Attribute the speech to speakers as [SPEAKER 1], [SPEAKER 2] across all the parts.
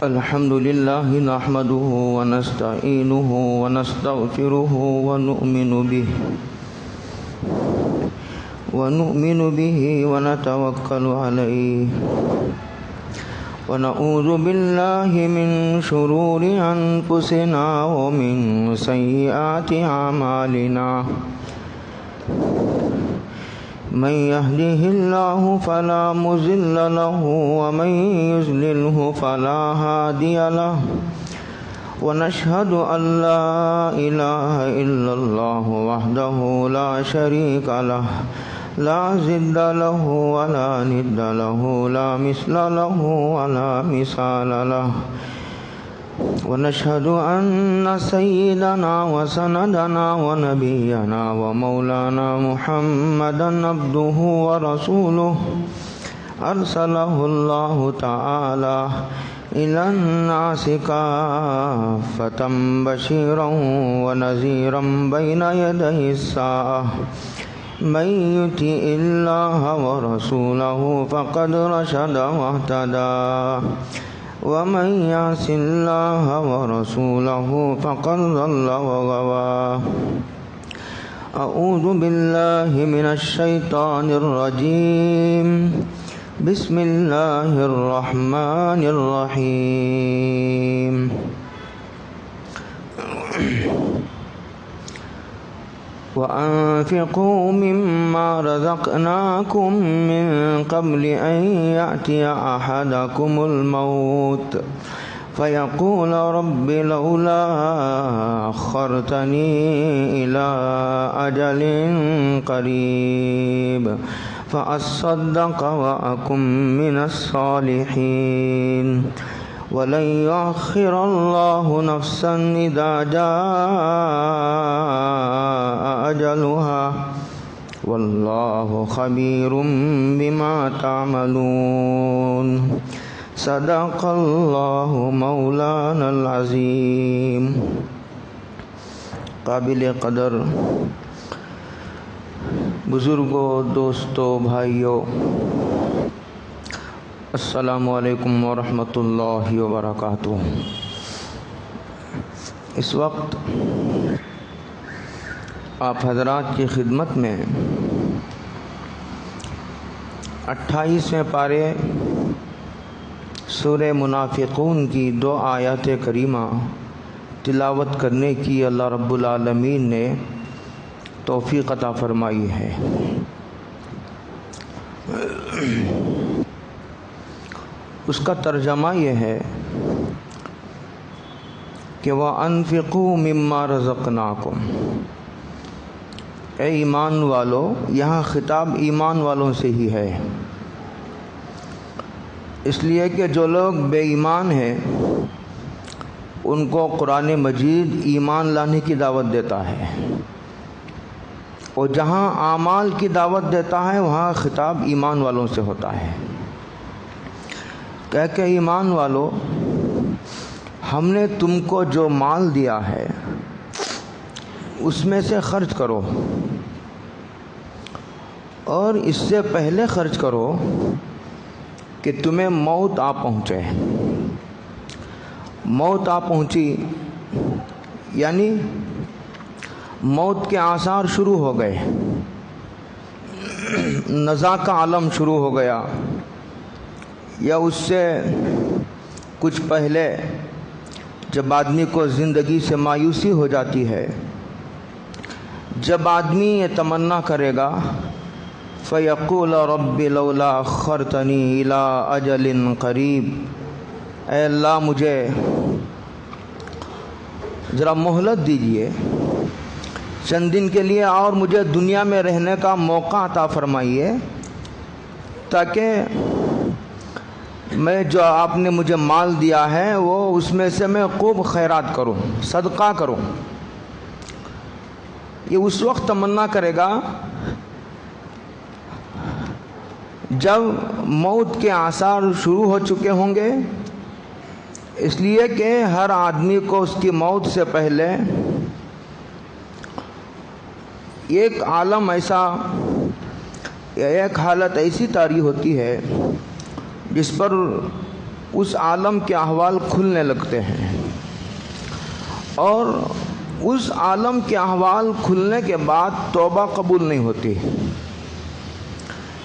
[SPEAKER 1] الحمد لله نحمده ونستعينه ونستغفره ونؤمن به ونتوكل عليه ونعوذ بالله من شرور أنفسنا ومن سيئات أعمالنا من يهده الله فلا مضل له ومن يضلله فلا هادي له ونشهد أن لا إله إلا الله وحده لا شريك له لا ضد له ولا ند له لا مثل له ولا مثال له ونشهد أن سيدنا وسندنا ونبينا ومولانا محمدا عبده ورسوله أرسله الله تعالى إلى الناس كافة بشيرا ونذيرا بين يدي الساعة من يطع الله ورسوله فقد رشد واهتدى ومن يعص الله ورسوله فقد ضل وغوى أعوذ بالله من الشيطان الرجيم بسم الله الرحمن الرحيم وأنفقوا مما رزقناكم من قبل أن يأتي أحدكم الموت فيقول رب لولا أخرتني إلى أجل قريب فأصدق وأكن من الصالحين ولن يؤخر الله نفسا إذا جاء أجلها والله خبير بما تعملون صدق الله مولانا العظيم. قابل قدر بزرگوں، دوستوں، بھائیوں، السلام علیکم ورحمۃ اللہ وبرکاتہ۔ اس وقت آپ حضرات کی خدمت میں 28ویں پارے سورہ منافقون کی 2 آیات کریمہ تلاوت کرنے کی اللہ رب العالمین نے توفیق عطا فرمائی ہے۔ اس کا ترجمہ یہ ہے کہ وَأَنفِقُوا مِمَّا رَزَقْنَاكُمْ، اے ایمان والو، یہاں خطاب ایمان والوں سے ہی ہے، اس لیے کہ جو لوگ بے ایمان ہیں ان کو قرآن مجید ایمان لانے کی دعوت دیتا ہے، اور جہاں اعمال کی دعوت دیتا ہے وہاں خطاب ایمان والوں سے ہوتا ہے۔ کہہ کہ ایمان والو، ہم نے تم کو جو مال دیا ہے اس میں سے خرچ کرو، اور اس سے پہلے خرچ کرو کہ تمہیں موت آ پہنچے۔ موت آ پہنچی یعنی موت کے آثار شروع ہو گئے، نزا کا عالم شروع ہو گیا، یا اس سے کچھ پہلے جب آدمی کو زندگی سے مایوسی ہو جاتی ہے، جب آدمی یہ تمنا کرے گا فَيَقُولَ رَبِّ لَوْلَا أَخَّرْتَنِي إِلَىٰ أَجَلٍ قَرِيبٍ، اے اللہ مجھے ذرا مہلت دیجئے، چند دن کے لیے اور مجھے دنیا میں رہنے کا موقع عطا فرمائیے، تاکہ میں جو آپ نے مجھے مال دیا ہے وہ اس میں سے میں خوب خیرات کروں، صدقہ کروں۔ یہ اس وقت تمنا کرے گا جب موت کے آثار شروع ہو چکے ہوں گے، اس لیے کہ ہر آدمی کو اس کی موت سے پہلے ایک عالم ایسا، ایک حالت ایسی طاری ہوتی ہے جس پر اس عالم کے احوال کھلنے لگتے ہیں، اور اس عالم کے احوال کھلنے کے بعد توبہ قبول نہیں ہوتی،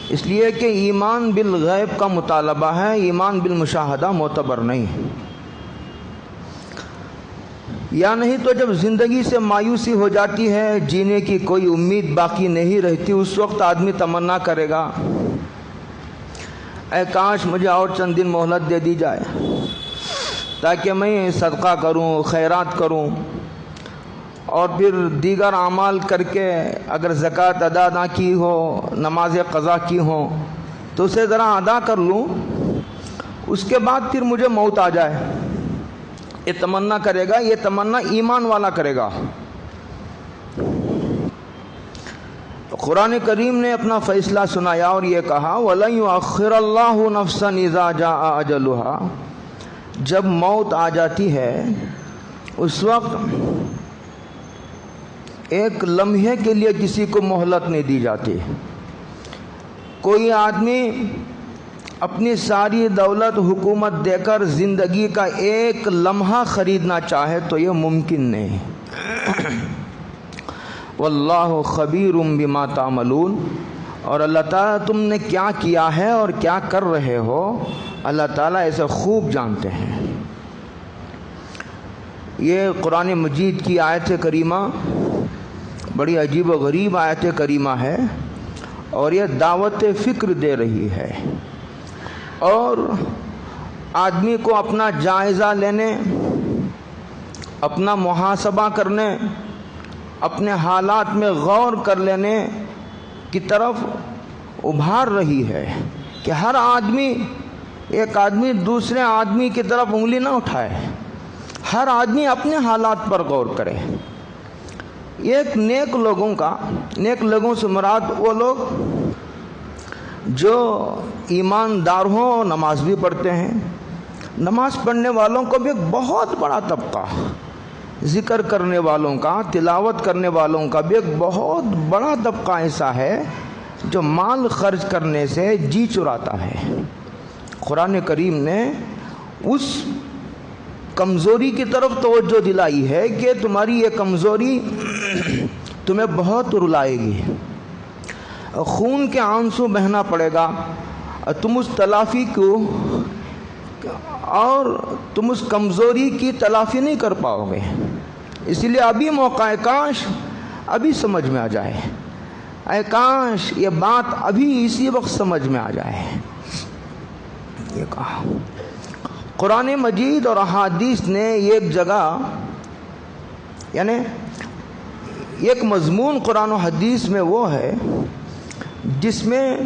[SPEAKER 1] اس لیے کہ ایمان بالغیب کا مطالبہ ہے، ایمان بالمشاہدہ معتبر نہیں۔ یا نہیں تو جب زندگی سے مایوسی ہو جاتی ہے، جینے کی کوئی امید باقی نہیں رہتی، اس وقت آدمی تمنا کرے گا اے کاش مجھے اور چند دن مہلت دے دی جائے تاکہ میں صدقہ کروں، خیرات کروں، اور پھر دیگر اعمال کر کے اگر زکوٰۃ ادا نہ کی ہو، نماز قضا کی ہو تو اسے ذرا ادا کر لوں، اس کے بعد پھر مجھے موت آ جائے۔ یہ تمنا کرے گا، یہ تمنا ایمان والا کرے گا۔ تو قرآن کریم نے اپنا فیصلہ سنایا اور یہ کہا وَلَن يُؤَخِّرَ اللَّهُ نَفْسًا إِذَا جَاءَ أَجَلُهَا، جب موت آ جاتی ہے اس وقت ایک لمحے کے لیے کسی کو مہلت نہیں دی جاتی۔ کوئی آدمی اپنی ساری دولت حکومت دے کر زندگی کا ایک لمحہ خریدنا چاہے تو یہ ممکن نہیں۔ واللہ خبیر بما تعملون، اور اللہ تعالیٰ تم نے کیا کیا ہے اور کیا کر رہے ہو، اللہ تعالیٰ اسے خوب جانتے ہیں۔ یہ قرآن مجید کی آیت کریمہ بڑی عجیب و غریب آیت کریمہ ہے، اور یہ دعوت فکر دے رہی ہے، اور آدمی کو اپنا جائزہ لینے، اپنا محاسبہ کرنے، اپنے حالات میں غور کر لینے کی طرف ابھار رہی ہے کہ ہر آدمی، ایک آدمی دوسرے آدمی کی طرف انگلی نہ اٹھائے، ہر آدمی اپنے حالات پر غور کرے۔ ایک نیک لوگوں سے مراد وہ لوگ جو ایماندار ہوں، نماز بھی پڑھتے ہیں، نماز پڑھنے والوں کو بھی ایک بہت بڑا طبقہ، ذکر کرنے والوں کا، تلاوت کرنے والوں کا بھی ایک بہت بڑا طبقہ ایسا ہے جو مال خرچ کرنے سے جی چراتا ہے۔ قرآن کریم نے اس کمزوری کی طرف توجہ دلائی ہے کہ تمہاری یہ کمزوری تمہیں بہت رلائے گی، خون کے آنسو بہنا پڑے گا، تم اس تلافی کو اور تم اس کمزوری کی تلافی نہیں کر پاؤ گے۔ اسی لیے ابھی موقع ہے، کاش ابھی سمجھ میں آ جائے، اے کاش یہ بات ابھی اسی وقت سمجھ میں آ جائے۔ یہ کہا قرآن مجید اور احادیث نے ایک جگہ، یعنی ایک مضمون قرآن و حدیث میں وہ ہے جس میں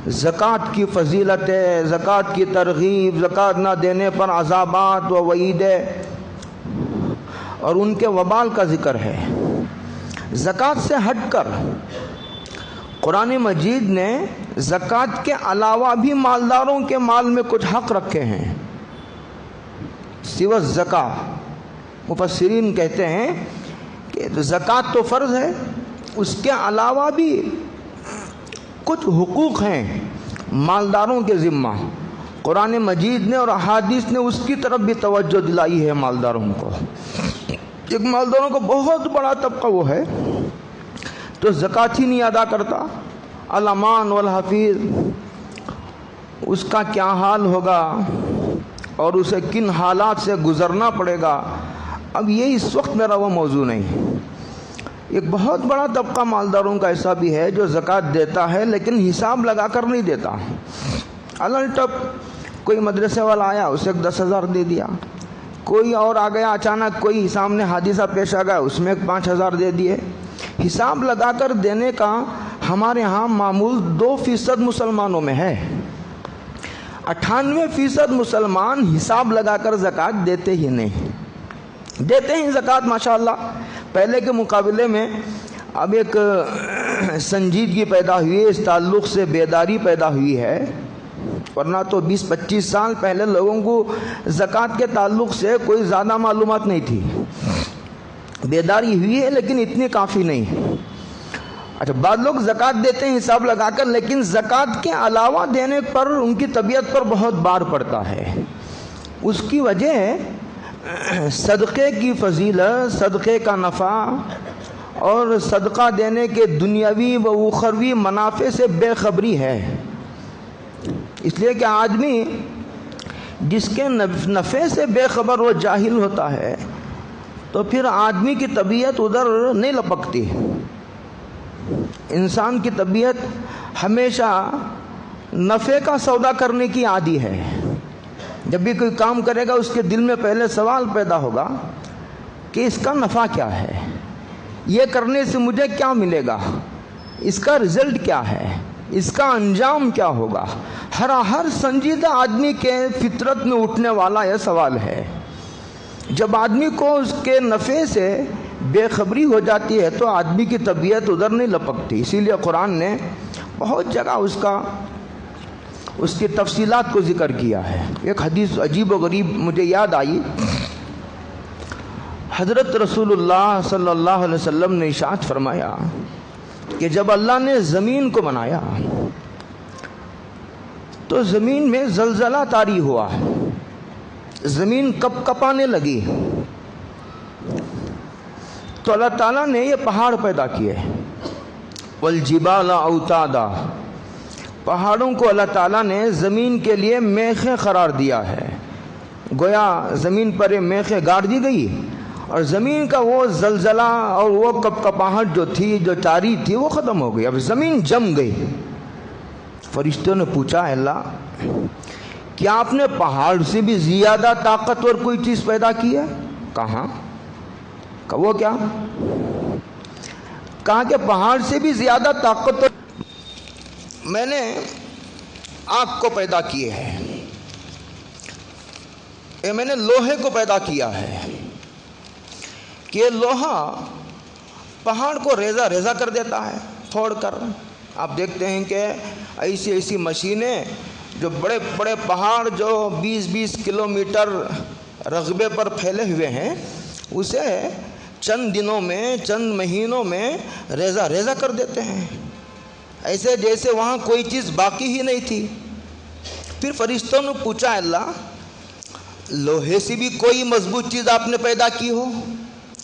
[SPEAKER 1] زکوٰۃ کی فضیلت ہے، زکوٰۃ کی ترغیب، زکوٰۃ نہ دینے پر عذابات و وعید ہے، اور ان کے وبال کا ذکر ہے۔ زکوٰۃ سے ہٹ کر قرآن مجید نے زکوٰۃ کے علاوہ بھی مالداروں کے مال میں کچھ حق رکھے ہیں سوى الزکوٰۃ۔ مفسرین کہتے ہیں کہ زکوٰۃ تو فرض ہے، اس کے علاوہ بھی کچھ حقوق ہیں مالداروں کے ذمہ۔ قرآن مجید نے اور احادیث نے اس کی طرف بھی توجہ دلائی ہے مالداروں کو۔ ایک مالداروں کو بہت بڑا طبقہ وہ ہے تو زکوٰۃ ہی نہیں ادا کرتا، الامان والحفیظ، اس کا کیا حال ہوگا اور اسے کن حالات سے گزرنا پڑے گا۔ اب یہ اس وقت میرا وہ موضوع نہیں۔ ایک بہت بڑا طبقہ مالداروں کا ایسا بھی ہے جو زکوٰۃ دیتا ہے لیکن حساب لگا کر نہیں دیتا۔ الٹپ کوئی مدرسے والا آیا، اسے 10,000 دے دیا، کوئی اور آ گیا اچانک، کوئی سامنے حادثہ پیش آ گیا، اس میں 5,000 دے دیے۔ حساب لگا کر دینے کا ہمارے ہاں معمول 2% مسلمانوں میں ہے۔ 98% مسلمان حساب لگا کر زکوٰۃ دیتے ہی نہیں۔ دیتے ہیں زکوٰۃ ماشاءاللہ، پہلے کے مقابلے میں اب ایک سنجیدگی پیدا ہوئی ہے، اس تعلق سے بیداری پیدا ہوئی ہے، ورنہ تو 20-25 سال پہلے لوگوں کو زکوٰۃ کے تعلق سے کوئی زیادہ معلومات نہیں تھی۔ بیداری ہوئی ہے لیکن اتنی کافی نہیں۔ اچھا، بعض لوگ زکوٰۃ دیتے ہیں حساب لگا کر، لیکن زکوٰۃ کے علاوہ دینے پر ان کی طبیعت پر بہت بار پڑتا ہے۔ اس کی وجہ صدقے کی فضیلت، صدقے کا نفع اور صدقہ دینے کے دنیاوی و اخروی منافع سے بے خبری ہے۔ اس لیے کہ آدمی جس کے نفع سے بے خبر و جاہل ہوتا ہے تو پھر آدمی کی طبیعت ادھر نہیں لپکتی۔ انسان کی طبیعت ہمیشہ نفع کا سودا کرنے کی عادی ہے۔ جب بھی کوئی کام کرے گا اس کے دل میں پہلے سوال پیدا ہوگا کہ اس کا نفع کیا ہے، یہ کرنے سے مجھے کیا ملے گا، اس کا رزلٹ کیا ہے، اس کا انجام کیا ہوگا۔ ہر سنجیدہ آدمی کے فطرت میں اٹھنے والا یہ سوال ہے۔ جب آدمی کو اس کے نفع سے بے خبری ہو جاتی ہے تو آدمی کی طبیعت ادھر نہیں لپکتی۔ اسی لیے قرآن نے بہت جگہ اس کی تفصیلات کو ذکر کیا ہے۔ ایک حدیث عجیب و غریب مجھے یاد آئی۔ حضرت رسول اللہ صلی اللہ علیہ وسلم نے ارشاد فرمایا کہ جب اللہ نے زمین کو بنایا تو زمین میں زلزلہ طاری ہوا، زمین کپ کپانے لگی، تو اللہ تعالیٰ نے یہ پہاڑ پیدا کیے، والجبال اوتادا، پہاڑوں کو اللہ تعالیٰ نے زمین کے لیے میخیں قرار دیا ہے۔ گویا زمین پر یہ میخیں گاڑ دی گئی اور زمین کا وہ زلزلہ اور وہ کپ کپاہٹ جو تھی، جو طاری تھی، وہ ختم ہو گئی، اب زمین جم گئی۔ فرشتوں نے پوچھا، اے اللہ کیا آپ نے پہاڑ سے بھی زیادہ طاقتور کوئی چیز پیدا کی ہے؟ کہاں؟ کہ وہ کیا؟ کہا کہ پہاڑ سے بھی زیادہ طاقتور میں نے آگ کو پیدا کیے ہیں، میں نے لوہے کو پیدا کیا ہے کہ یہ لوہا پہاڑ کو ریزہ ریزہ کر دیتا ہے پھوڑ کر۔ آپ دیکھتے ہیں کہ ایسی مشینیں جو بڑے بڑے پہاڑ جو 20-20 کلومیٹر رقبے پر پھیلے ہوئے ہیں اسے چند دنوں میں، چند مہینوں میں ریزہ ریزہ کر دیتے ہیں، ایسے جیسے وہاں کوئی چیز باقی ہی نہیں تھی۔ پھر فرشتوں نے پوچھا، اللہ لوہے سے بھی کوئی مضبوط چیز آپ نے پیدا کی ہو؟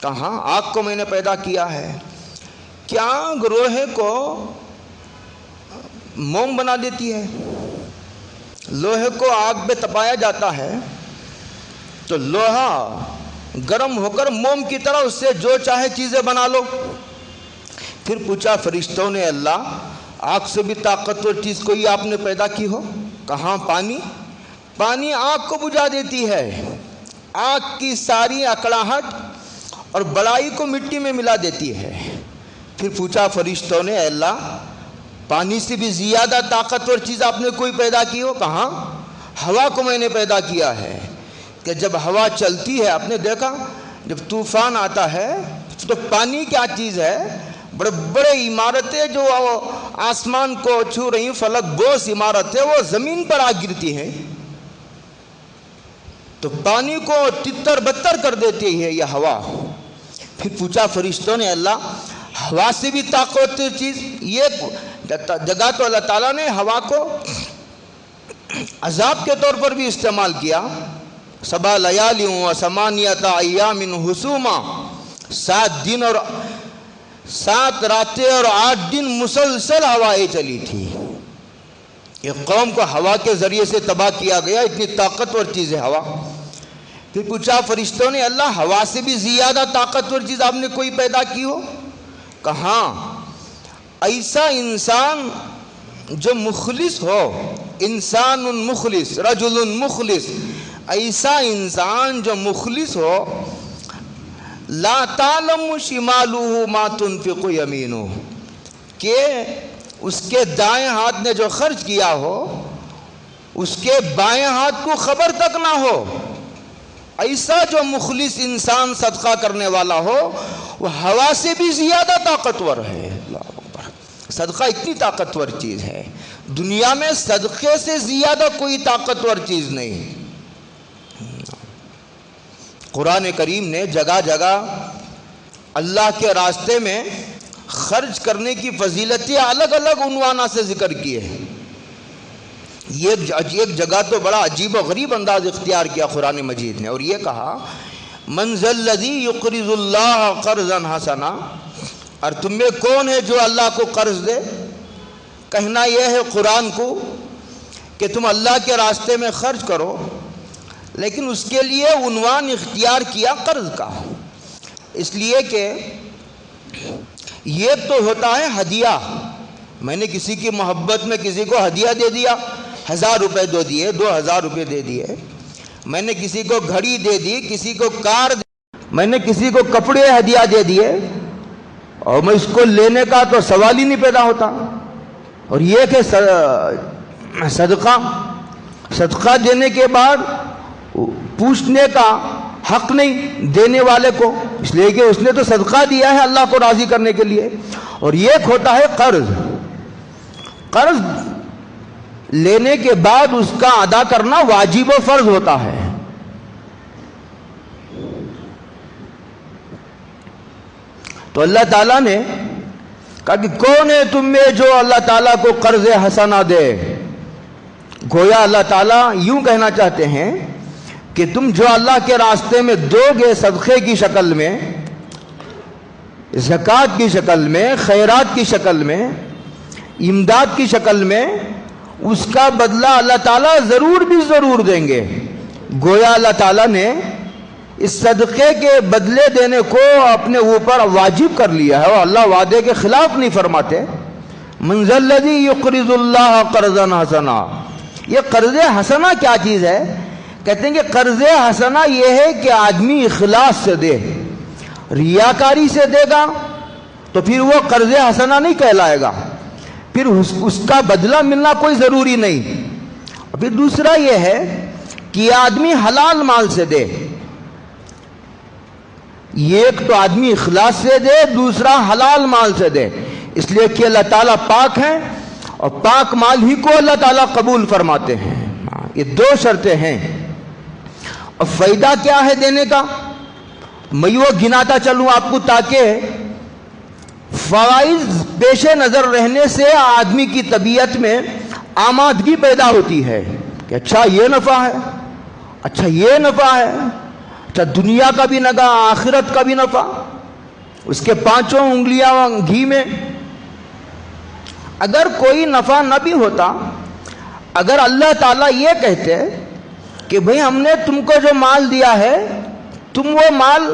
[SPEAKER 1] کہاں؟ آگ کو میں نے پیدا کیا ہے۔ کیا لوہے کو موم بنا دیتی ہے؟ لوہے کو آگ پہ تپایا جاتا ہے تو لوہا گرم ہو کر موم کی طرح اس سے جو چاہے چیزیں بنا لو۔ پھر پوچھا فرشتوں نے، اللہ آگ سے بھی طاقتور چیز کوئی آپ نے پیدا کی ہو؟ کہاں؟ پانی۔ پانی آگ کو بجھا دیتی ہے، آگ کی ساری اکڑاہٹ اور بڑائی کو مٹی میں ملا دیتی ہے۔ پھر پوچھا فرشتوں نے، اے اللہ پانی سے بھی زیادہ طاقتور چیز آپ نے کوئی پیدا کی ہو؟ کہاں؟ ہوا کو میں نے پیدا کیا ہے کہ جب ہوا چلتی ہے، آپ نے دیکھا جب طوفان آتا ہے تو پانی کیا چیز ہے، بڑے بڑے عمارتیں جو آسمان کو چھو رہی، فلک بوس عمارتیں، وہ زمین پر آ گرتی ہیں تو پانی کو تتر بتر کر دیتی ہے یہ ہوا۔ پھر پوچھا فرشتوں نے، اللہ ہوا سے بھی طاقتور چیز؟ یہ جگہ تو اللہ تعالیٰ نے ہوا کو عذاب کے طور پر بھی استعمال کیا۔ 7 لیال و 8 ایام حسوما، 7 دن اور 7 راتیں اور 8 دن مسلسل ہوائیں چلی تھی۔ یہ قوم کو ہوا کے ذریعے سے تباہ کیا گیا، اتنی طاقتور چیز ہے ہوا۔ پھر پوچھا فرشتوں نے، اللہ ہوا سے بھی زیادہ طاقتور چیز آپ نے کوئی پیدا کی ہو؟ کہاں؟ ایسا انسان جو مخلص ہو، انسان مخلص، رجل مخلص، ایسا انسان جو مخلص ہو، لا تعلم شمالہ ما تنفق یمینہ، کہ اس کے دائیں ہاتھ نے جو خرچ کیا ہو اس کے بائیں ہاتھ کو خبر تک نہ ہو۔ ایسا جو مخلص انسان صدقہ کرنے والا ہو وہ ہوا سے بھی زیادہ طاقتور ہے۔ اللہ اکبر، صدقہ اتنی طاقتور چیز ہے، دنیا میں صدقے سے زیادہ کوئی طاقتور چیز نہیں۔ قرآن کریم نے جگہ جگہ اللہ کے راستے میں خرچ کرنے کی فضیلتیں الگ الگ عنوانات سے ذکر کی ہے۔ یہ ایک جگہ تو بڑا عجیب و غریب انداز اختیار کیا قرآن مجید نے، اور یہ کہا من ذا الذی یقرض اللہ قرضا حسنا، اور تم میں کون ہے جو اللہ کو قرض دے؟ کہنا یہ ہے قرآن کو کہ تم اللہ کے راستے میں خرچ کرو، لیکن اس کے لیے عنوان اختیار کیا قرض کا، اس لیے کہ یہ تو ہوتا ہے ہدیہ، میں نے کسی کی محبت میں کسی کو ہدیہ دے دیا، 1000 روپے دے دیے، 2000 روپے دے دیے، میں نے کسی کو گھڑی دے دی، کسی کو کار دے، میں نے کسی کو کپڑے ہدیہ دے دیے، اور میں اس کو لینے کا تو سوال ہی نہیں پیدا ہوتا۔ اور یہ کہ صدقہ دینے کے بعد پوچھنے کا حق نہیں دینے والے کو، اس لیے کہ اس نے تو صدقہ دیا ہے اللہ کو راضی کرنے کے لیے۔ اور یہ ہوتا ہے قرض، قرض لینے کے بعد اس کا ادا کرنا واجب و فرض ہوتا ہے۔ تو اللہ تعالیٰ نے کہا کہ کون ہے تم میں جو اللہ تعالیٰ کو قرض حسنہ دے؟ گویا اللہ تعالیٰ یوں کہنا چاہتے ہیں کہ تم جو اللہ کے راستے میں دو گے صدقے کی شکل میں، زکوٰۃ کی شکل میں، خیرات کی شکل میں، امداد کی شکل میں، اس کا بدلہ اللہ تعالیٰ ضرور بھی ضرور دیں گے۔ گویا اللہ تعالیٰ نے اس صدقے کے بدلے دینے کو اپنے اوپر واجب کر لیا ہے، اور اللہ وعدے کے خلاف نہیں فرماتے۔ من ذا الذی یقرض اللہ قرضا حسنا، یہ قرض حسنہ کیا چیز ہے؟ کہتے ہیں کہ قرض حسنہ یہ ہے کہ آدمی اخلاص سے دے، ریاکاری سے دے گا تو پھر وہ قرض حسنہ نہیں کہلائے گا، پھر اس کا بدلہ ملنا کوئی ضروری نہیں۔ اور پھر دوسرا یہ ہے کہ آدمی حلال مال سے دے، یہ ایک تو آدمی اخلاص سے دے، دوسرا حلال مال سے دے، اس لیے کہ اللہ تعالیٰ پاک ہیں اور پاک مال ہی کو اللہ تعالیٰ قبول فرماتے ہیں۔ یہ دو شرطیں ہیں۔ اور فائدہ کیا ہے دینے کا؟ میں وہ گناتا چلوں آپ کو تاکہ فوائد پیش نظر رہنے سے آدمی کی طبیعت میں آمادگی پیدا ہوتی ہے کہ اچھا یہ نفع ہے، اچھا یہ نفع ہے، اچھا دنیا کا بھی نفع، آخرت کا بھی نفع، اس کے 5 انگلیاں گھی میں۔ اگر کوئی نفع نہ بھی ہوتا، اگر اللہ تعالیٰ یہ کہتے کہ بھئی ہم نے تم کو جو مال دیا ہے تم وہ مال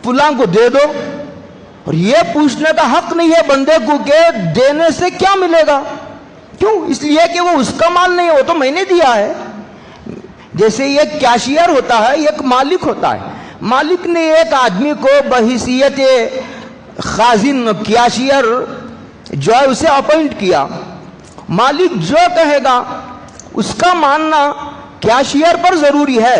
[SPEAKER 1] فلاں کو دے دو، اور یہ پوچھنے کا حق نہیں ہے بندے کو کہ دینے سے کیا ملے گا، کیوں؟ اس لیے کہ وہ اس کا مال نہیں، وہ تو میں نے دیا ہے۔ جیسے ایک کیشیئر ہوتا ہے، ایک مالک ہوتا ہے، مالک نے ایک آدمی کو بحیثیت خازن کیشیئر جو ہے اسے اپوائنٹ کیا، مالک جو کہے گا اس کا ماننا کیشیئر پر ضروری ہے۔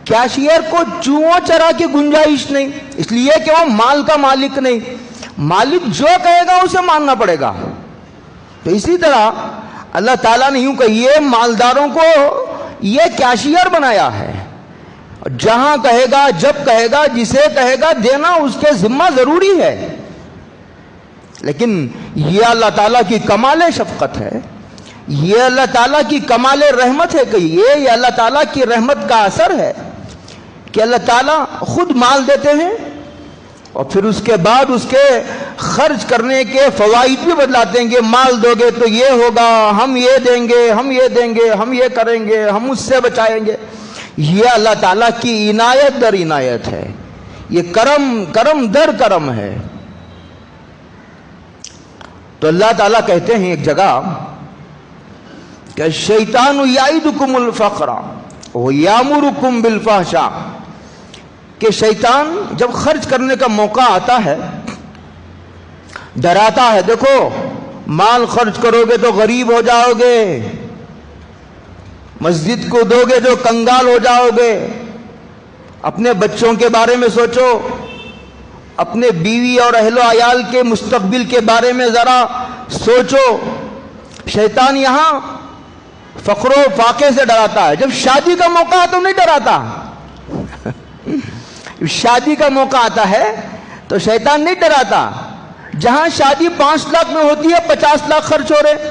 [SPEAKER 1] کیشیئر کو چوہوں چرا کی گنجائش نہیں، اس لیے کہ وہ مال کا مالک نہیں، مالک جو کہے گا اسے ماننا پڑے گا۔ تو اسی طرح اللہ تعالیٰ نے یوں کہ یہ مالداروں کو یہ کیشیئر بنایا ہے، جہاں کہے گا، جب کہے گا، جسے کہے گا دینا اس کے ذمہ ضروری ہے۔ لیکن یہ اللہ تعالیٰ کی کمال شفقت ہے، یہ اللہ تعالیٰ کی کمال رحمت ہے کہ یہ اللہ تعالیٰ کی رحمت کا اثر ہے کہ اللہ تعالیٰ خود مال دیتے ہیں اور پھر اس کے بعد اس کے خرچ کرنے کے فوائد بھی بتلاتے ہیں کہ مال دو گے تو یہ ہوگا، ہم یہ دیں گے، ہم یہ دیں گے، ہم یہ کریں گے، ہم اس سے بچائیں گے۔ یہ اللہ تعالیٰ کی عنایت در عنایت ہے، یہ کرم در کرم ہے۔ تو اللہ تعالیٰ کہتے ہیں ایک جگہ کہ شیطان یعدکم الفقر ویامرکم بالفحشاء، کہ شیطان جب خرچ کرنے کا موقع آتا ہے ڈراتا ہے، دیکھو مال خرچ کرو گے تو غریب ہو جاؤ گے، مسجد کو دو گے جو کنگال ہو جاؤ گے، اپنے بچوں کے بارے میں سوچو، اپنے بیوی اور اہل و عیال کے مستقبل کے بارے میں ذرا سوچو۔ شیطان یہاں فقر و فاقے سے ڈراتا ہے، جب شادی کا موقع تو نہیں ڈراتا، شادی کا موقع آتا ہے تو شیطان نہیں ڈراتا، جہاں شادی 5 لاکھ میں ہوتی ہے 50 لاکھ خرچ ہو رہے،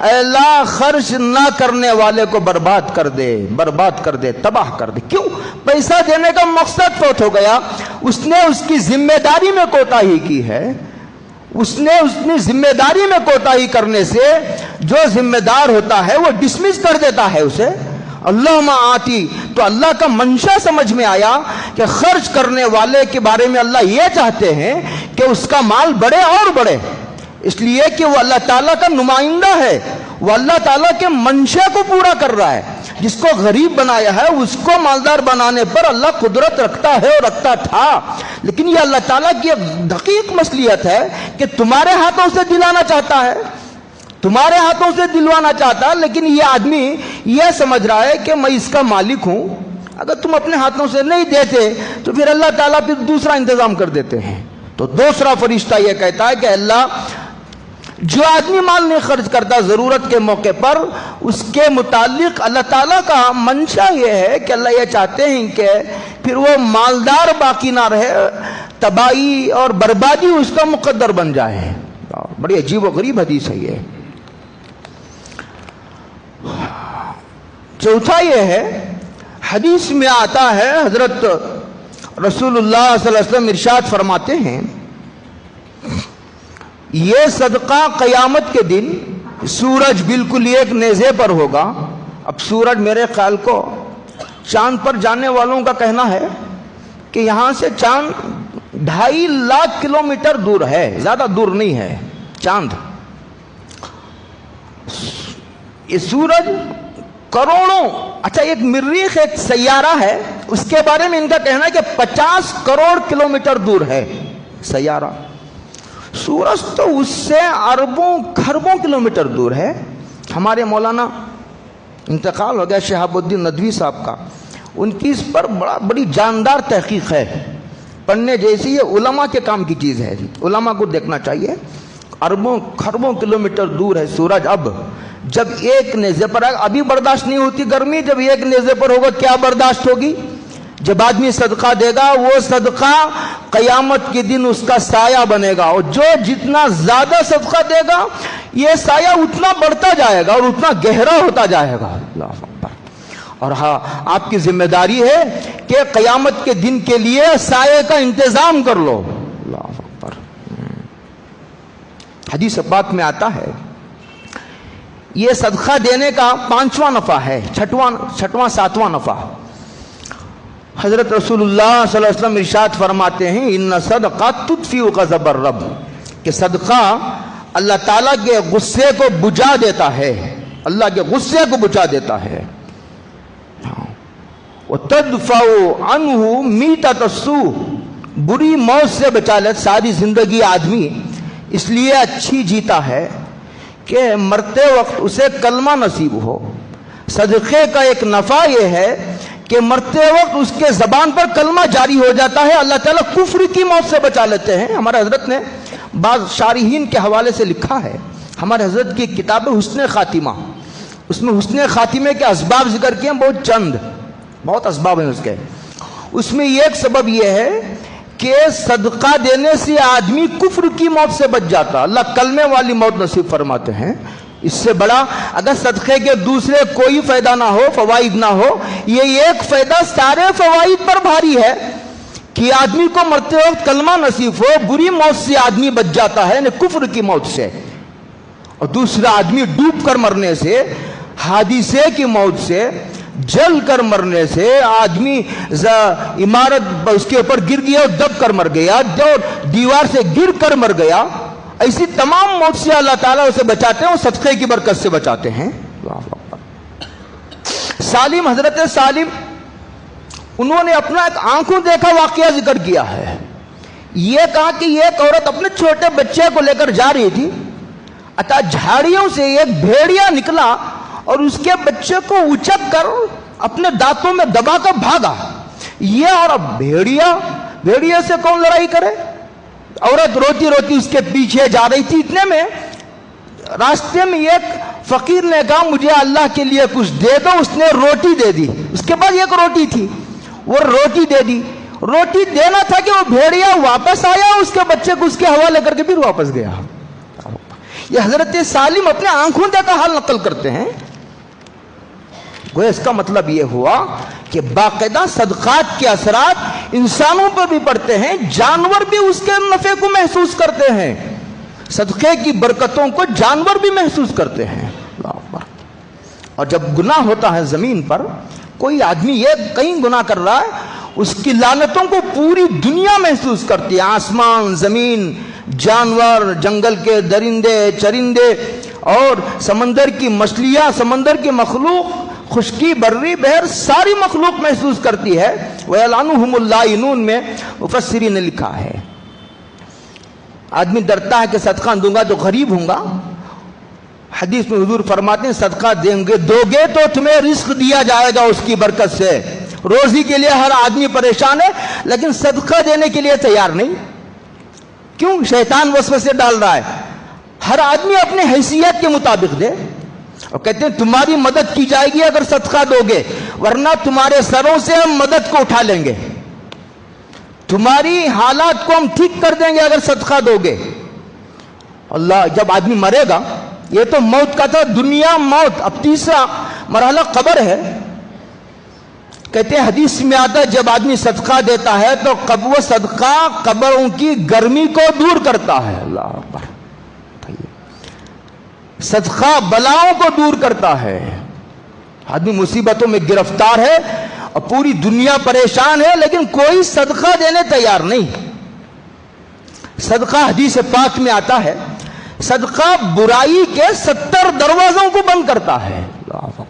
[SPEAKER 1] اے اللہ خرچ نہ کرنے والے کو برباد کر دے، تباہ کر دے۔ کیوں؟ پیسہ دینے کا مقصد فوت ہو گیا، اس نے اس کی ذمہ داری میں کوتاہی کی ہے، اس نے اپنی ذمہ داری میں کوتاہی کرنے سے جو ذمہ دار ہوتا ہے وہ ڈسمس کر دیتا ہے اسے۔ اللہم آتی، تو اللہ کا منشا سمجھ میں آیا کہ خرچ کرنے والے کے بارے میں اللہ یہ چاہتے ہیں کہ اس کا مال بڑھے اور بڑھے، اس لیے کہ وہ اللہ تعالیٰ کا نمائندہ ہے، وہ اللہ تعالیٰ کے منشا کو پورا کر رہا ہے۔ جس کو غریب بنایا ہے اس کو مالدار بنانے پر اللہ قدرت رکھتا ہے اور رکھتا تھا، لیکن یہ اللہ تعالیٰ کی دقیق مصلحت ہے کہ تمہارے ہاتھوں سے دلانا چاہتا ہے، تمہارے ہاتھوں سے دلوانا چاہتا ہے، لیکن یہ آدمی یہ سمجھ رہا ہے کہ میں اس کا مالک ہوں، اگر تم اپنے ہاتھوں سے نہیں دیتے تو پھر اللہ تعالیٰ پھر دوسرا انتظام کر دیتے ہیں۔ تو دوسرا فرشتہ یہ کہتا ہے کہ اللہ، جو آدمی مال نہیں خرچ کرتا ضرورت کے موقع پر، اس کے متعلق اللہ تعالیٰ کا منشا یہ ہے کہ اللہ یہ چاہتے ہیں کہ پھر وہ مالدار باقی نہ رہے، تباہی اور بربادی اس کا مقدر بن جائے۔ بڑی عجیب و غریب حدیث ہے یہ۔ چوتھا یہ ہے، حدیث میں آتا ہے، حضرت رسول اللہ صلی اللہ علیہ وسلم ارشاد فرماتے ہیں، یہ صدقہ قیامت کے دن سورج بالکل ایک نیزے پر ہوگا۔ اب سورج میرے خیال کو چاند پر جانے والوں کا کہنا ہے کہ یہاں سے چاند 2.5 لاکھ کلومیٹر دور ہے، زیادہ دور نہیں ہے چاند۔ یہ سورج کروڑوں، اچھا ایک مریخ ایک سیارہ ہے، اس کے بارے میں ان کا کہنا ہے کہ 50 کروڑ کلومیٹر دور ہے سیارہ۔ سورج تو اس سے اربوں کھربوں کلومیٹر دور ہے۔ ہمارے مولانا انتقال ہو گیا شہاب الدین ندوی صاحب کا، ان کی اس پر بڑی جاندار تحقیق ہے، پڑھنے جیسی، یہ علماء کے کام کی چیز ہے، علماء کو دیکھنا چاہیے۔ اربوں کھربوں کلومیٹر دور ہے سورج۔ اب جب ایک نیزے پر آئے، ابھی برداشت نہیں ہوتی گرمی، جب ایک نیزے پر ہوگا کیا برداشت ہوگی؟ جب آدمی صدقہ دے گا، وہ صدقہ قیامت کے دن اس کا سایہ بنے گا، اور جو جتنا زیادہ صدقہ دے گا یہ سایہ اتنا بڑھتا جائے گا اور اتنا گہرا ہوتا جائے گا۔ اللہ اکبر۔ اور ہاں، آپ کی ذمہ داری ہے کہ قیامت کے دن کے لیے سایہ کا انتظام کر لو۔ اللہ اکبر۔ حدیث پاک میں آتا ہے، یہ صدقہ دینے کا 5واں نفع ہے، چھٹواں 7واں نفع۔ حضرت رسول اللہ صلی اللہ علیہ وسلم ارشاد فرماتے ہیں، ان صدقہ تطفئ غضب الرب، کہ صدقہ اللہ تعالیٰ کے غصے کو بجھا دیتا ہے، اللہ کے غصے کو بجھا دیتا ہے۔ وتدفع عنہ میتۃ السوء، بری موت سے بچا لے۔ ساری زندگی آدمی اس لیے اچھی جیتا ہے کہ مرتے وقت اسے کلمہ نصیب ہو۔ صدقے کا ایک نفع یہ ہے کہ مرتے وقت اس کے زبان پر کلمہ جاری ہو جاتا ہے، اللہ تعالیٰ کفر کی موت سے بچا لیتے ہیں۔ ہمارے حضرت نے بعض شارحین کے حوالے سے لکھا ہے، ہمارے حضرت کی کتاب حسن خاتمہ، اس میں حسن خاتمے کے اسباب ذکر کیے ہیں، بہت اسباب ہیں اس کے۔ اس میں ایک سبب یہ ہے کہ صدقہ دینے سے آدمی کفر کی موت سے بچ جاتا، اللہ کلمے والی موت نصیب فرماتے ہیں۔ اس سے بڑا اگر صدقے کے دوسرے کوئی فائدہ نہ ہو، فوائد نہ ہو، یہ ایک فائدہ سارے فوائد پر بھاری ہے کہ آدمی کو مرتے وقت کلمہ نصیب ہو، بری موت سے آدمی بچ جاتا ہے، یعنی کفر کی موت سے۔ اور دوسرا آدمی ڈوب کر مرنے سے، حادثے کی موت سے، جل کر مرنے سے، آدمی عمارت اس کے اوپر گر گیا اور دب کر مر گیا، جو دیوار سے گر کر مر گیا، ایسی تمام موت سے اللہ تعالیٰ اسے بچاتے ہیں، وہ صدقے کی برکت سے بچاتے ہیں۔ سالم، حضرت سالم، انہوں نے اپنا ایک آنکھوں دیکھا واقعہ ذکر کیا ہے۔ یہ کہا کہ ایک عورت اپنے چھوٹے بچے کو لے کر جا رہی تھی، اتا جھاڑیوں سے ایک بھیڑیا نکلا اور اس کے بچے کو اچک کر اپنے دانتوں میں دبا کر بھاگا۔ یہ اور اب بھیڑیا سے کون لڑائی کرے؟ عورت روتی روتی اس کے پیچھے جا رہی تھی، اتنے میں راستے میں ایک فقیر نے کہا مجھے اللہ کے لیے کچھ دے دو، اس نے روٹی دے دی، اس کے بعد ایک روٹی تھی، وہ روٹی دے دی۔ روٹی دینا تھا کہ وہ بھیڑیا واپس آیا، اس کے بچے کو اس کے حوالے کر کے پھر واپس گیا۔ یہ حضرت سالم اپنے آنکھوں دیکھا حال نقل کرتے ہیں. گویا اس کا مطلب یہ ہوا کہ باقاعدہ صدقات کے اثرات انسانوں پر بھی پڑتے ہیں، جانور بھی اس کے نفع کو محسوس کرتے ہیں. صدقے کی برکتوں کو جانور بھی محسوس کرتے ہیں. اللہ اکبر. اور جب گناہ ہوتا ہے زمین پر، کوئی آدمی یہ کہیں گناہ کر رہا ہے، اس کی لعنتوں کو پوری دنیا محسوس کرتی ہے. آسمان، زمین، جانور، جنگل کے درندے چرندے اور سمندر کی مچھلیاں، سمندر کی مخلوق، خشکی بری بحر، ساری مخلوق محسوس کرتی ہے. وَيَلْعَنُهُمُ اللَّائِنُونَ میں مفسرین نے لکھا ہے آدمی ڈرتا ہے کہ صدقہ دوں گا تو غریب ہوں گا. حدیث میں حضور فرماتے ہیں صدقہ دو گے تو تمہیں رزق دیا جائے گا اس کی برکت سے. روزی کے لیے ہر آدمی پریشان ہے لیکن صدقہ دینے کے لیے تیار نہیں. کیوں؟ شیطان وسوسے ڈال رہا ہے. ہر آدمی اپنے حیثیت کے مطابق دے، اور کہتے ہیں تمہاری مدد کی جائے گی اگر صدقہ دو گے، ورنہ تمہارے سروں سے ہم مدد کو اٹھا لیں گے، تمہاری حالات کو ہم ٹھیک کر دیں گے اگر صدقہ دو گے. اللہ، جب آدمی مرے گا، یہ تو موت کا تھا، دنیا موت، اب تیسرا مرحلہ قبر ہے. کہتے ہیں حدیث میں آتا ہے جب آدمی صدقہ دیتا ہے تو وہ صدقہ قبروں کی گرمی کو دور کرتا ہے. اللہ اکبر. صدقہ بلاؤں کو دور کرتا ہے. آدمی مصیبتوں میں گرفتار ہے اور پوری دنیا پریشان ہے لیکن کوئی صدقہ دینے تیار نہیں. صدقہ حدیث پاک میں آتا ہے صدقہ برائی کے 70 دروازوں کو بند کرتا ہے. اللہ اکبر.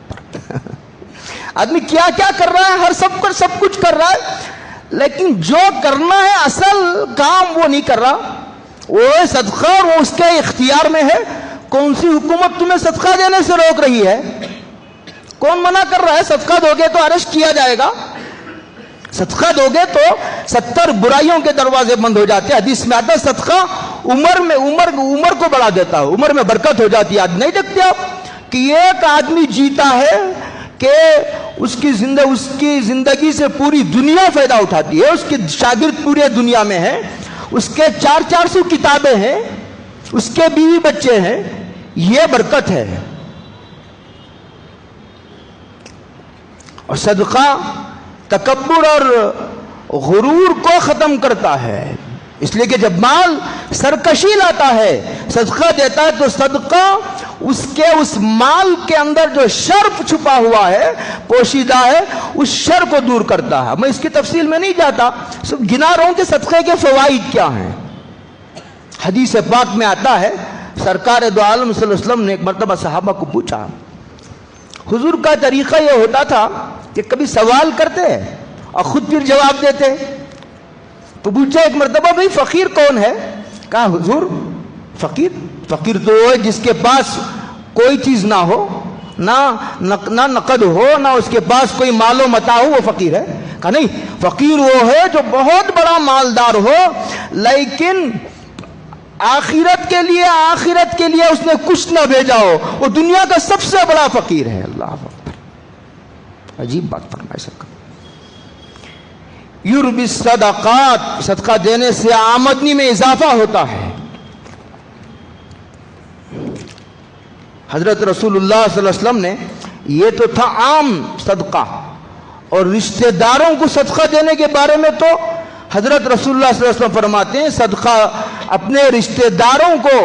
[SPEAKER 1] آدمی کیا کیا کر رہا ہے، ہر سب کچھ کر رہا ہے لیکن جو کرنا ہے اصل کام وہ نہیں کر رہا. وہ صدقہ اور وہ اس کے اختیار میں ہے. کون سی حکومت تمہیں صدقہ دینے سے روک رہی ہے؟ کون منع کر رہا ہے؟ صدقہ دو گے تو اریسٹ کیا جائے گا، صدقہ دو گے تو 70 برائیوں کے دروازے بند ہو جاتے ہیں. حدیث میں آتا ہے صدقہ عمر کو بڑھا دیتا ہے، عمر میں برکت ہو جاتی ہے. آج نہیں دیکھتے آپ کہ ایک آدمی جیتا ہے کہ اس کی زندگی سے پوری دنیا فائدہ اٹھاتی ہے، اس کے شاگرد پورے دنیا میں ہیں، اس کے 400 کتابیں ہیں، اس کے بیوی بچے ہیں. یہ برکت ہے. اور صدقہ تکبر اور غرور کو ختم کرتا ہے. اس لیے کہ جب مال سرکشی لاتا ہے، صدقہ دیتا ہے تو صدقہ اس مال کے اندر جو شر چھپا ہوا ہے، پوشیدہ ہے، اس شر کو دور کرتا ہے. میں اس کی تفصیل میں نہیں جاتا، صرف گنا رہا ہوں کہ صدقے کے فوائد کیا ہیں. حدیث پاک میں آتا ہے سرکار دو عالم صلی اللہ علیہ وسلم نے ایک مرتبہ صحابہ کو پوچھا. حضور کا طریقہ یہ ہوتا تھا کہ کبھی سوال کرتے اور خود پھر جواب دیتے. تو پوچھا ایک مرتبہ بھئی فقیر کون ہے؟ کہا حضور فقیر تو وہ ہے جس کے پاس کوئی چیز نہ ہو، نہ نقد ہو، نہ اس کے پاس کوئی مال و متاع ہو، وہ فقیر ہے. کہا نہیں، فقیر وہ ہے جو بہت بڑا مالدار ہو لیکن آخرت کے لیے اس نے کچھ نہ بھیجا ہو، وہ دنیا کا سب سے بڑا فقیر ہے. اللہ اکبر. عجیب بات فرمائے سکتا. یربی الصدقات، صدقہ دینے سے آمدنی میں اضافہ ہوتا ہے. حضرت رسول اللہ صلی اللہ علیہ وسلم نے، یہ تو تھا عام صدقہ، اور رشتہ داروں کو صدقہ دینے کے بارے میں تو حضرت رسول اللہ صلی اللہ علیہ وسلم فرماتے ہیں صدقہ اپنے رشتہ داروں کو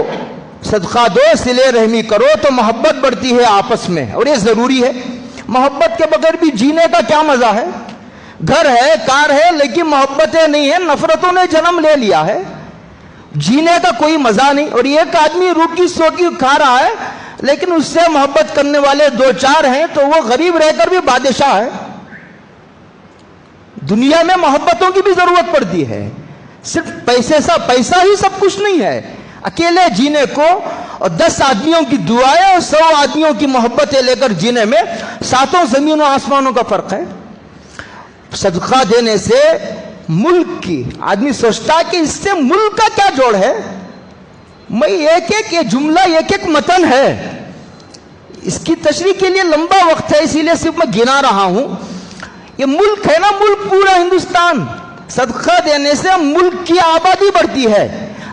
[SPEAKER 1] صدقہ دو، صلہ رحمی کرو تو محبت بڑھتی ہے آپس میں، اور یہ ضروری ہے. محبت کے بغیر بھی جینے کا کیا مزہ ہے؟ گھر ہے، کار ہے، لیکن محبتیں نہیں ہیں، نفرتوں نے جنم لے لیا ہے، جینے کا کوئی مزہ نہیں. اور ایک آدمی روکی سوکی کھا رہا ہے لیکن اس سے محبت کرنے والے 2-4 ہیں تو وہ غریب رہ کر بھی بادشاہ ہے. دنیا میں محبتوں کی بھی ضرورت پڑتی ہے. صرف پیسہ ہی سب کچھ نہیں ہے. اکیلے جینے کو اور 10 آدمیوں کی دعائیں اور 100 آدمیوں کی محبتیں لے کر جینے میں 7 زمین و آسمانوں کا فرق ہے. صدقہ دینے سے ملک کی، آدمی سوچتا کہ اس سے ملک کا کیا جوڑ ہے. میں یہ جملہ ایک متن ہے، اس کی تشریح کے لیے لمبا وقت ہے، اسی لیے صرف میں گنا رہا ہوں. یہ ملک ہے نا، ملک پورا ہندوستان، صدقہ دینے سے ملک کی آبادی بڑھتی ہے.